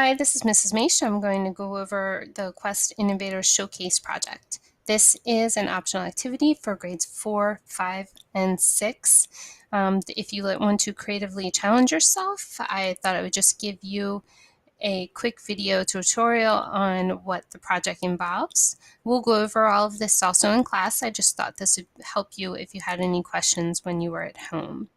Hi, this is Mrs. Maisch. I'm going to go over the Quest Innovator Showcase project. This is an optional activity for grades 4, 5, and 6. If you want to creatively challenge yourself, I thought I would just give you a quick video tutorial on what the project involves. We'll go over all of this also in class. I just thought this would help you if you had any questions when you were at home.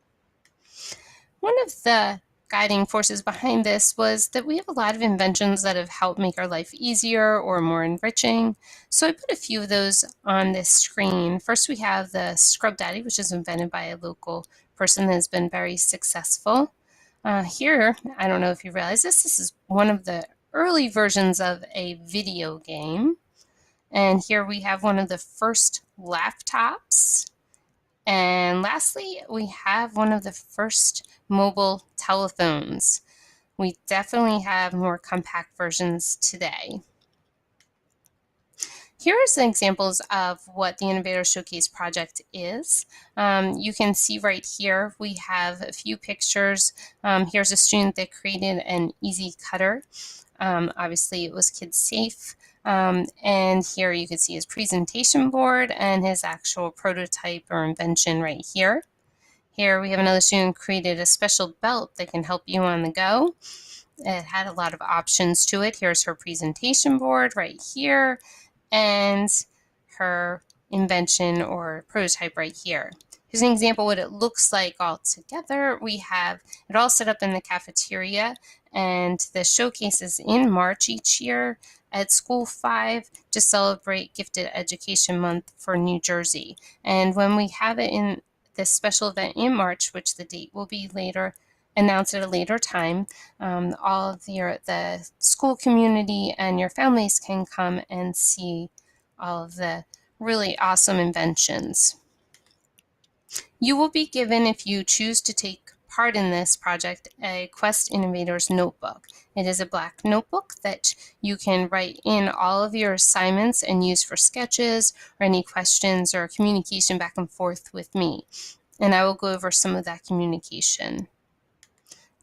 One of the guiding forces behind this was that we have a lot of inventions that have helped make our life easier or more enriching. So I put a few of those on this screen. First, we have the Scrub Daddy, which is invented by a local person that has been very successful. Here, I don't know if you realize this is one of the early versions of a video game. And here we have one of the first laptops. And lastly, we have one of the first mobile telephones. We definitely have more compact versions today. Here are some examples of what the Innovator Showcase project is. You can see right here we have a few pictures. Here's a student that created an easy cutter. Obviously it was kid safe. And here you can see his presentation board and his actual prototype or invention right here. Here we have another student created a special belt that can help you on the go. It had a lot of options to it. Here's her presentation board right here and her invention or prototype right here. Here's an example of what it looks like all together. We have it all set up in the cafeteria, and the showcase is in March each year at School 5 to celebrate Gifted Education Month for New Jersey. And when we have it in this special event in March, which the date will be later, announced at a later time, all of the school community and your families can come and see all of the really awesome inventions. You will be given, if you choose to take part in this project, a Quest Innovators notebook. It is a black notebook that you can write in all of your assignments and use for sketches or any questions or communication back and forth with me. And I will go over some of that communication.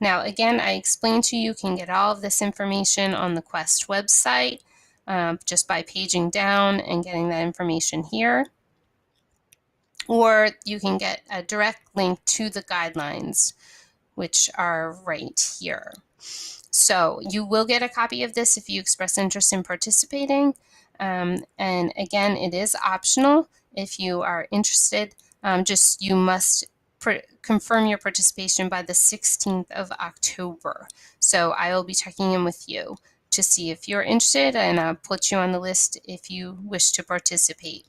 Now, again, I explained to you, you can get all of this information on the Quest website just by paging down and getting that information here. Or you can get a direct link to the guidelines, which are right here. So you will get a copy of this if you express interest in participating. And again, it is optional if you are interested. You must confirm your participation by the 16th of October. So I will be checking in with you to see if you're interested, and I'll put you on the list if you wish to participate.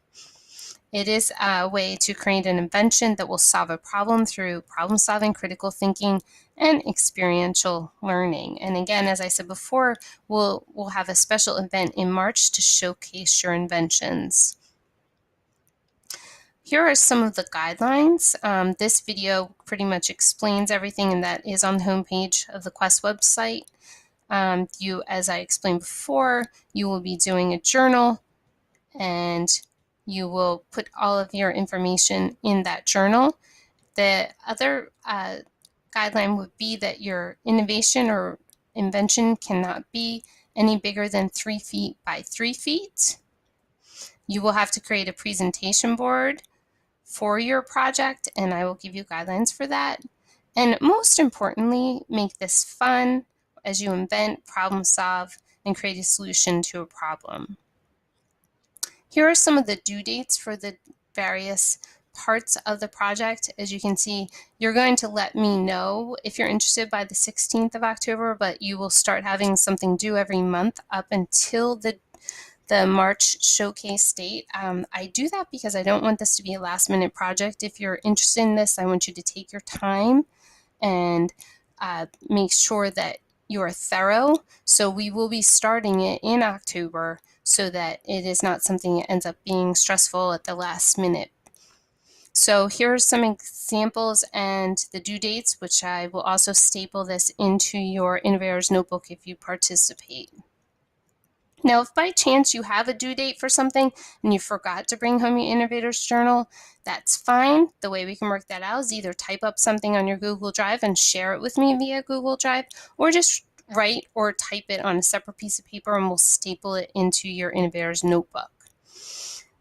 It is a way to create an invention that will solve a problem through problem solving, critical thinking, and experiential learning. And again, as I said before, we'll have a special event in March to showcase your inventions. Here are some of the guidelines. This video pretty much explains everything, and that is on the homepage of the Quest website. As I explained before, you will be doing a journal, and you will put all of your information in that journal. The other guideline would be that your innovation or invention cannot be any bigger than 3 feet by 3 feet. You will have to create a presentation board for your project, and I will give you guidelines for that. And most importantly, make this fun as you invent, problem solve, and create a solution to a problem. Here are some of the due dates for the various parts of the project. As you can see, you're going to let me know if you're interested by the 16th of October, but you will start having something due every month up until the March showcase date. I do that because I don't want this to be a last minute project. If you're interested in this, I want you to take your time and make sure that you're thorough. So we will be starting it in October so that it is not something that ends up being stressful at the last minute. So here are some examples and the due dates, which I will also staple this into your Innovator's notebook if you participate. Now, if by chance you have a due date for something and you forgot to bring home your Innovator's journal, that's fine. The way we can work that out is either type up something on your Google Drive and share it with me via Google Drive, or just write or type it on a separate piece of paper and we'll staple it into your Innovator's notebook.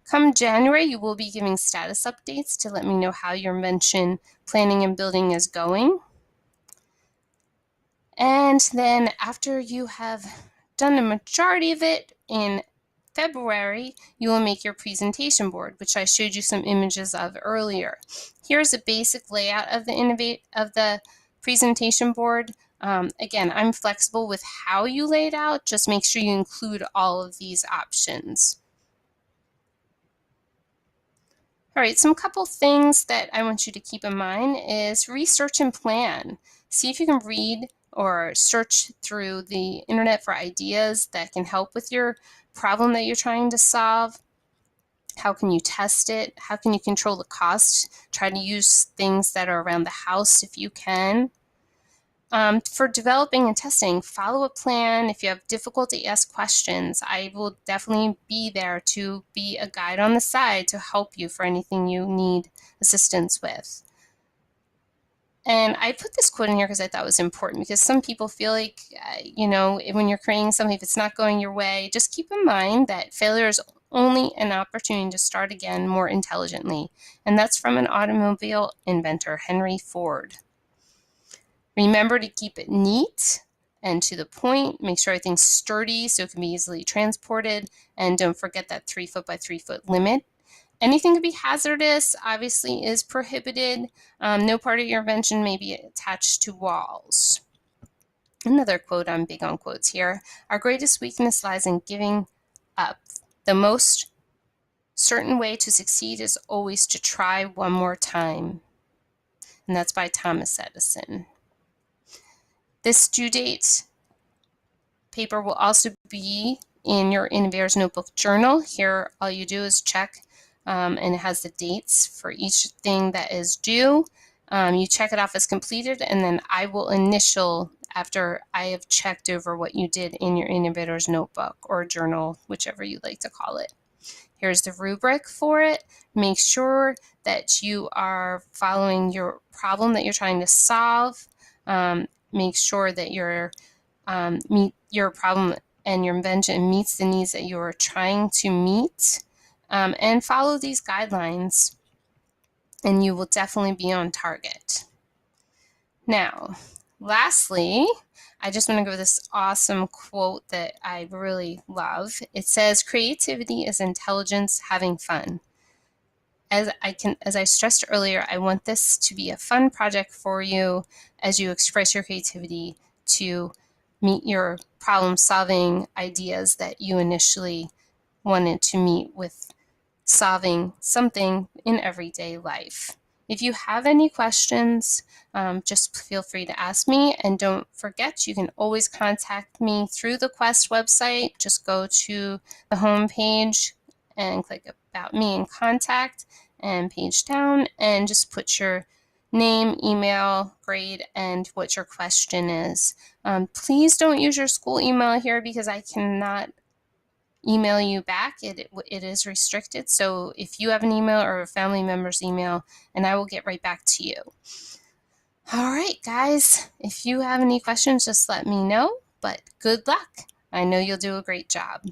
Come January, you will be giving status updates to let me know how your invention planning and building is going. And then after you have done the majority of it in February, you will make your presentation board, which I showed you some images of earlier. Here's a basic layout of the presentation board. Again, I'm flexible with how you lay it out. Just make sure you include all of these options. All right, some couple things that I want you to keep in mind is research and plan. See if you can read or search through the internet for ideas that can help with your problem that you're trying to solve. How can you test it? How can you control the cost? Try to use things that are around the house if you can. For developing and testing, follow a plan. If you have difficulty, ask questions. I will definitely be there to be a guide on the side to help you for anything you need assistance with. And I put this quote in here because I thought it was important, because some people feel like, when you're creating something, if it's not going your way, just keep in mind that failure is only an opportunity to start again more intelligently. And that's from an automobile inventor, Henry Ford. Remember to keep it neat and to the point. Make sure everything's sturdy so it can be easily transported. And don't forget that 3 foot by 3 foot limit. Anything to be hazardous obviously is prohibited. No part of your invention may be attached to walls. Another quote, I'm big on quotes here. Our greatest weakness lies in giving up. The most certain way to succeed is always to try one more time. And that's by Thomas Edison. This due date paper will also be in your Innovator's Notebook journal. Here, all you do is check, and it has the dates for each thing that is due. You check it off as completed, and then I will initial after I have checked over what you did in your Innovator's Notebook or journal, whichever you like to call it. Here's the rubric for it. Make sure that you are following your problem that you're trying to solve. Make sure that your problem and your invention meets the needs that you're trying to meet, and follow these guidelines, and you will definitely be on target. Now, lastly, I just want to go with this awesome quote that I really love. It says, "Creativity is intelligence having fun." As I stressed earlier, I want this to be a fun project for you as you express your creativity to meet your problem-solving ideas that you initially wanted to meet with solving something in everyday life. If you have any questions, just feel free to ask me. And don't forget, you can always contact me through the Quest website. Just go to the home page and click About Me and Contact, and page down, and just put your name, email, grade, and what your question is. Please don't use your school email here because I cannot email you back. It is restricted. So if you have an email or a family member's email, and I will get right back to you. All right, guys, if you have any questions, just let me know, but good luck. I know you'll do a great job.